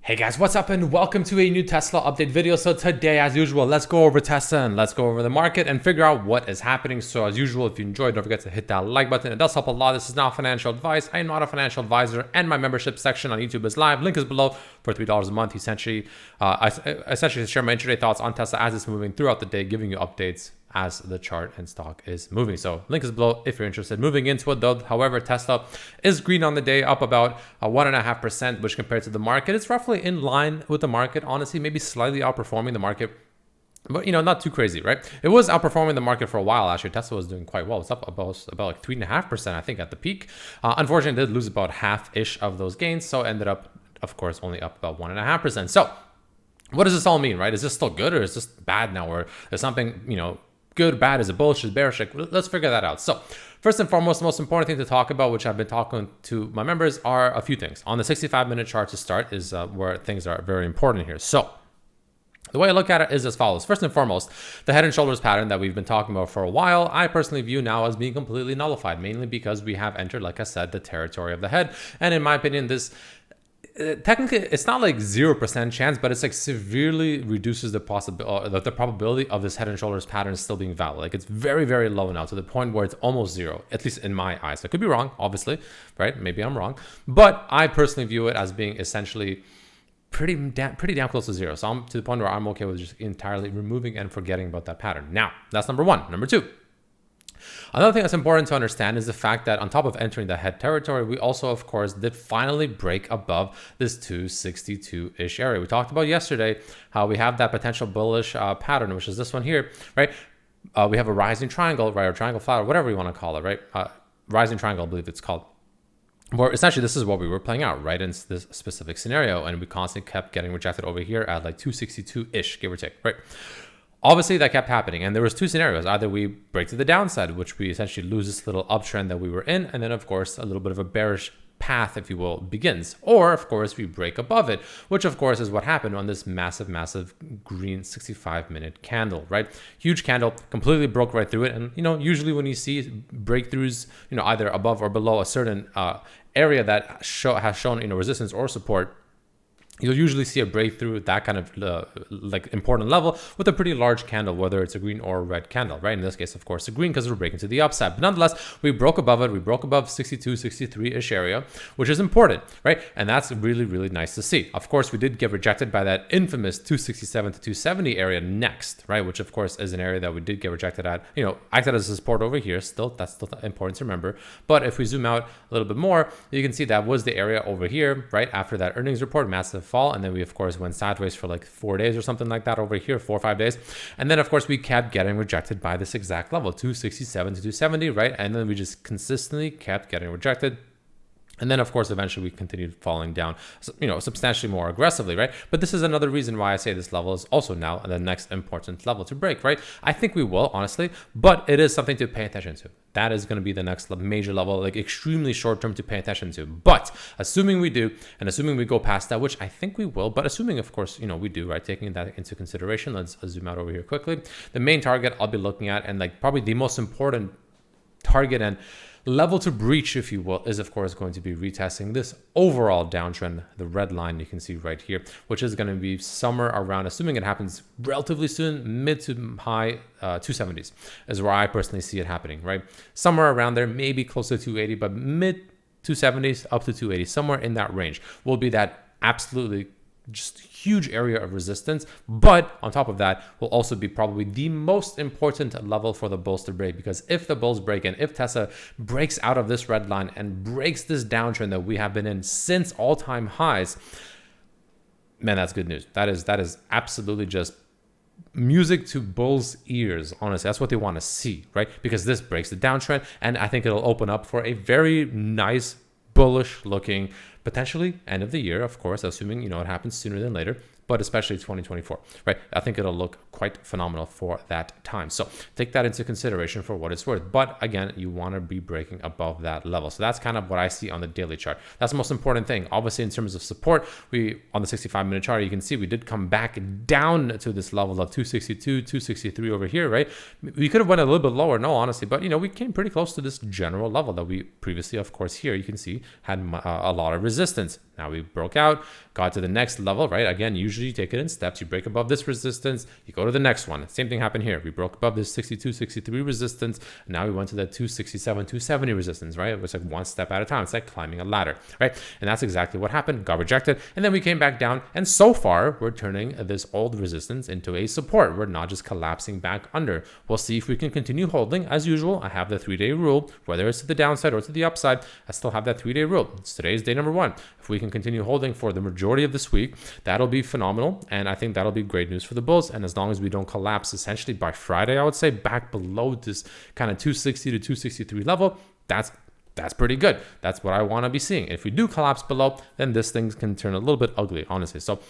Hey guys, what's up and welcome to a new Tesla update video. So today, as usual, let's go over Tesla and let's go over the market and figure out what is happening. So as usual, if you enjoyed, don't forget to hit that like button. It does help a lot. This is not financial advice. I am not a financial advisor, and my membership section on YouTube is live. Link is below for $3 a month. I essentially share my intraday thoughts on Tesla as it's moving throughout the day, giving you updates as the chart and stock is moving. So link is below if you're interested. Moving into it though, however, Tesla is green on the day, up about 1.5%, which compared to the market, it's roughly in line with the market. Honestly, maybe slightly outperforming the market, but not too crazy, right? It was outperforming the market for a while. Actually, Tesla was doing quite well. It's up about like 3.5%, I think, at the peak. Unfortunately, it did lose about half-ish of those gains, so ended up, of course, only up about 1.5%. So what does this all mean, right? Is this still good or is this bad now? Or is something, good, bad, is it bullish, is it bearish? Let's figure that out. So first and foremost, the most important thing to talk about, which I've been talking to my members, are a few things. On the 65-minute chart to start is where things are very important here. So the way I look at it is as follows. First and foremost, the head and shoulders pattern that we've been talking about for a while, I personally view now as being completely nullified, mainly because we have entered, like I said, the territory of the head. And in my opinion, this technically it's not like 0% chance, but it's like severely reduces the possibility, the probability of this head and shoulders pattern still being valid. Like it's very, very low now, to the point where it's almost zero, at least in my eyes. I could be wrong, obviously, right? Maybe I'm wrong, but I personally view it as being essentially pretty damn close to zero. So I'm to the point where I'm okay with just entirely removing and forgetting about that pattern. Now, that's number one. Number two, another thing that's important to understand is the fact that on top of entering the head territory, we also, of course, did finally break above this 262-ish area. We talked about yesterday how we have that potential bullish pattern, which is this one here, right? We have a rising triangle, right? Or triangle flat, or whatever you want to call it, right? Rising triangle, I believe it's called. Where essentially this is what we were playing out, right, in this specific scenario. And we constantly kept getting rejected over here at like 262-ish, give or take, right? Obviously, that kept happening, and there was two scenarios. Either we break to the downside, which we essentially lose this little uptrend that we were in, and then, of course, a little bit of a bearish path, if you will, begins. Or, of course, we break above it, which, of course, is what happened on this massive, massive green 65-minute candle, right? Huge candle, completely broke right through it. And, usually when you see breakthroughs, either above or below a certain area that has shown, resistance or support, you'll usually see a breakthrough at that kind of like important level with a pretty large candle, whether it's a green or a red candle, right? In this case, of course, a green, because we're breaking to the upside. But nonetheless, we broke above it. We broke above 62, 63-ish area, which is important, right? And that's really, really nice to see. Of course, we did get rejected by that infamous 267 to 270 area next, right? Which, of course, is an area that we did get rejected at. Acted as a support over here. That's still important to remember. But if we zoom out a little bit more, you can see that was the area over here, right? After that earnings report, massive fall, and then we of course went sideways for like 4 days or something like that over here, 4 or 5 days, and then of course we kept getting rejected by this exact level, 267 to 270, right? And then we just consistently kept getting rejected. And then, of course, eventually we continued falling down, substantially more aggressively, right? But this is another reason why I say this level is also now the next important level to break, right? I think we will, honestly, but it is something to pay attention to. That is going to be the next major level, like extremely short term to pay attention to. But assuming we do, and assuming we go past that, which I think we will, but assuming, of course, we do, right? Taking that into consideration, let's zoom out over here quickly. The main target I'll be looking at, and like probably the most important target and level to breach, if you will, is of course going to be retesting this overall downtrend, the red line you can see right here, which is going to be somewhere around, assuming it happens relatively soon, mid to high 270s is where I personally see it happening, right? Somewhere around there, maybe close to 280, but mid 270s up to 280, somewhere in that range will be that absolutely just huge area of resistance. But on top of that will also be probably the most important level for the bulls to break, because if the bulls break and if Tesla breaks out of this red line and breaks this downtrend that we have been in since all-time highs, man, that's good news. That is absolutely just music to bulls' ears. Honestly, that's what they want to see, right? Because this breaks the downtrend, and I think it'll open up for a very nice bullish looking, potentially end of the year, of course, assuming it happens sooner than later, but especially 2024, right? I think it'll look quite phenomenal for that time. So take that into consideration for what it's worth. But again, you want to be breaking above that level. So that's kind of what I see on the daily chart. That's the most important thing. Obviously, in terms of support, we on the 65-minute chart, you can see we did come back down to this level of 262, 263 over here, right? We could have went a little bit lower, no, honestly, but we came pretty close to this general level that we previously, of course, here you can see had a lot of resistance. Now we broke out, got to the next level, right? Again, usually you take it in steps. You break above this resistance, you go to the next one. Same thing happened here. We broke above this 62, 63 resistance. Now we went to that 267, 270 resistance, right? It was like one step at a time. It's like climbing a ladder, right? And that's exactly what happened. Got rejected. And then we came back down. And so far, we're turning this old resistance into a support. We're not just collapsing back under. We'll see if we can continue holding. As usual, I have the 3-day rule, whether it's to the downside or to the upside. I still have that 3-day rule. It's today's day number 1. If we can continue holding for the majority of this week, that'll be phenomenal. And I think that'll be great news for the bulls. And as long as we don't collapse essentially by Friday, I would say back below this kind of 260 to 263 level, that's pretty good. That's what I want to be seeing. If we do collapse below, then this thing can turn a little bit ugly, honestly. So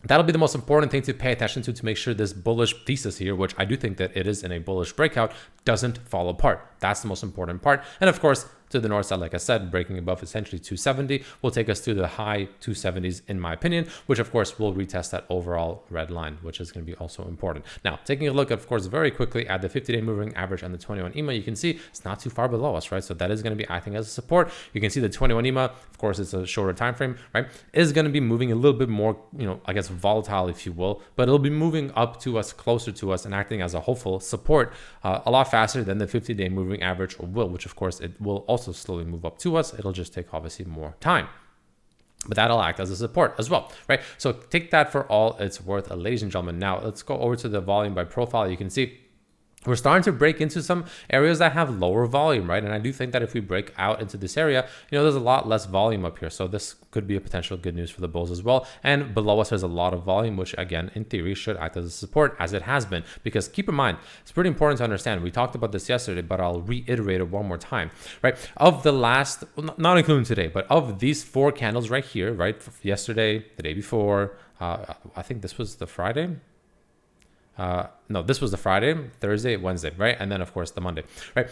that'll be the most important thing to pay attention to make sure this bullish thesis here, which I do think that it is in a bullish breakout, doesn't fall apart. That's the most important part. And of course, to the north side, like I said, breaking above essentially 270 will take us to the high 270s in my opinion, which of course will retest that overall red line, which is going to be also important. Now, taking a look, of course, very quickly at the 50-day moving average and the 21 EMA, you can see it's not too far below us, right? So that is going to be acting as a support. You can see the 21 EMA, of course, it's a shorter time frame, right? Is going to be moving a little bit more, I guess, volatile, if you will, but it'll be moving up to us, closer to us, and acting as a hopeful support a lot faster than the 50-day moving average will, which of course it will also slowly move up to us. It'll just take obviously more time, but that'll act as a support as well, right? So take that for all it's worth, ladies and gentlemen. Now let's go over to the volume by profile. You can see we're starting to break into some areas that have lower volume, right? And I do think that if we break out into this area, there's a lot less volume up here. So this could be a potential good news for the bulls as well. And below us, there's a lot of volume, which again, in theory, should act as a support, as it has been. Because keep in mind, it's pretty important to understand. We talked about this yesterday, but I'll reiterate it one more time, right? Of the last, not including today, but of these 4 candles right here, right? Yesterday, the day before, I think this was the Friday. No, this was the Friday, Thursday, Wednesday, right? And then of course the Monday, right?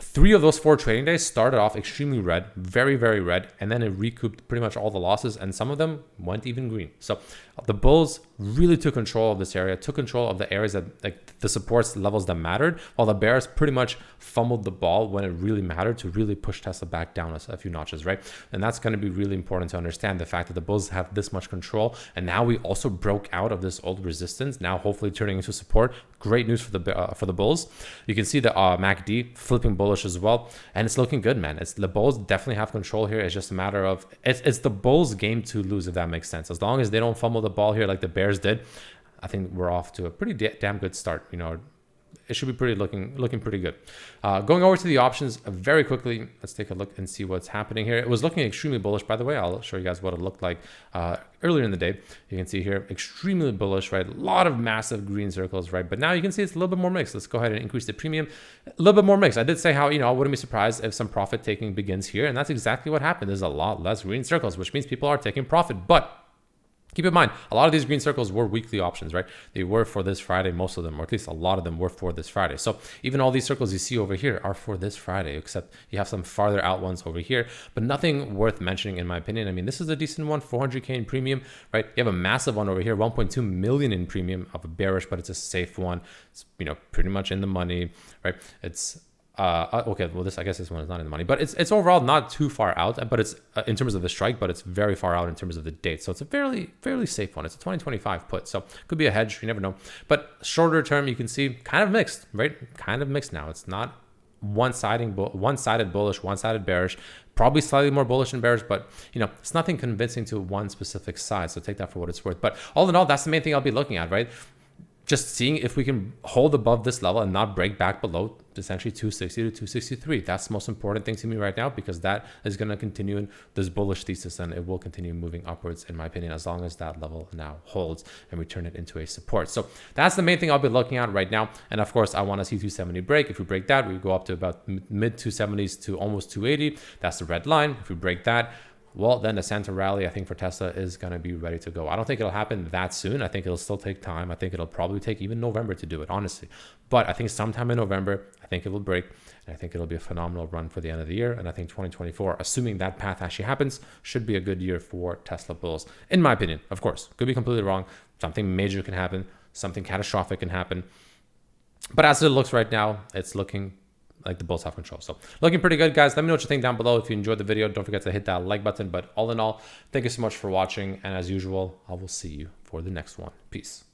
3 of those 4 trading days started off extremely red, very, very red, and then it recouped pretty much all the losses, and some of them went even green. So the bulls really took control of this area, took control of the areas that, like the supports levels that mattered, while the bears pretty much fumbled the ball when it really mattered to really push Tesla back down a few notches, right? And that's going to be really important to understand, the fact that the bulls have this much control, and now we also broke out of this old resistance, now hopefully turning into support. Great news for the bulls. You can see the MACD flipping bullish as well, and it's looking good, man. It's the bulls definitely have control here. It's just a matter of it's the bulls' game to lose, if that makes sense. As long as they don't fumble the ball here like the bears did, I think we're off to a pretty damn good start. It should be looking pretty good. Going over to the options very quickly, let's take a look and see what's happening here. It was looking extremely bullish, by the way. I'll show you guys what it looked like earlier in the day. You can see here, extremely bullish, right? A lot of massive green circles, right? But now you can see it's a little bit more mixed. Let's go ahead and increase the premium. A little bit more mixed. I did say how, I wouldn't be surprised if some profit taking begins here. And that's exactly what happened. There's a lot less green circles, which means people are taking profit. But keep in mind, a lot of these green circles were weekly options, right? They were for this Friday, most of them, or at least a lot of them were for this Friday. So even all these circles you see over here are for this Friday, except you have some farther out ones over here, but nothing worth mentioning in my opinion. I mean, this is a decent one, 400K in premium, right? You have a massive one over here, 1.2 million in premium of a bearish, but it's a safe one. It's, pretty much in the money, right? It's okay, well, I guess this one is not in the money, but it's overall not too far out, but it's in terms of the strike, but it's very far out in terms of the date. So it's a fairly safe one. It's a 2025 put, so could be a hedge. You never know. But shorter term, you can see kind of mixed, right? Kind of mixed now. It's not one-sided bullish, one-sided bearish. Probably slightly more bullish than bearish, but it's nothing convincing to one specific side. So take that for what it's worth. But all in all, that's the main thing I'll be looking at, right? Just seeing if we can hold above this level and not break back below essentially 260 to 263. That's the most important thing to me right now, because that is going to continue in this bullish thesis, and it will continue moving upwards, in my opinion, as long as that level now holds and we turn it into a support. So that's the main thing I'll be looking at right now. And of course, I want to see 270 break. If we break that, we go up to about mid 270s to almost 280. That's the red line. If we break that, well, then the Santa rally, I think, for Tesla is going to be ready to go. I don't think it'll happen that soon. I think it'll still take time. I think it'll probably take even November to do it, honestly. But I think sometime in November, I think it will break. And I think it'll be a phenomenal run for the end of the year. And I think 2024, assuming that path actually happens, should be a good year for Tesla bulls, in my opinion. Of course, could be completely wrong. Something major can happen. Something catastrophic can happen. But as it looks right now, it's looking like the bulls have control. So looking pretty good, guys. Let me know what you think down below. If you enjoyed the video, don't forget to hit that like button. But all in all, thank you so much for watching. And as usual, I will see you for the next one. Peace.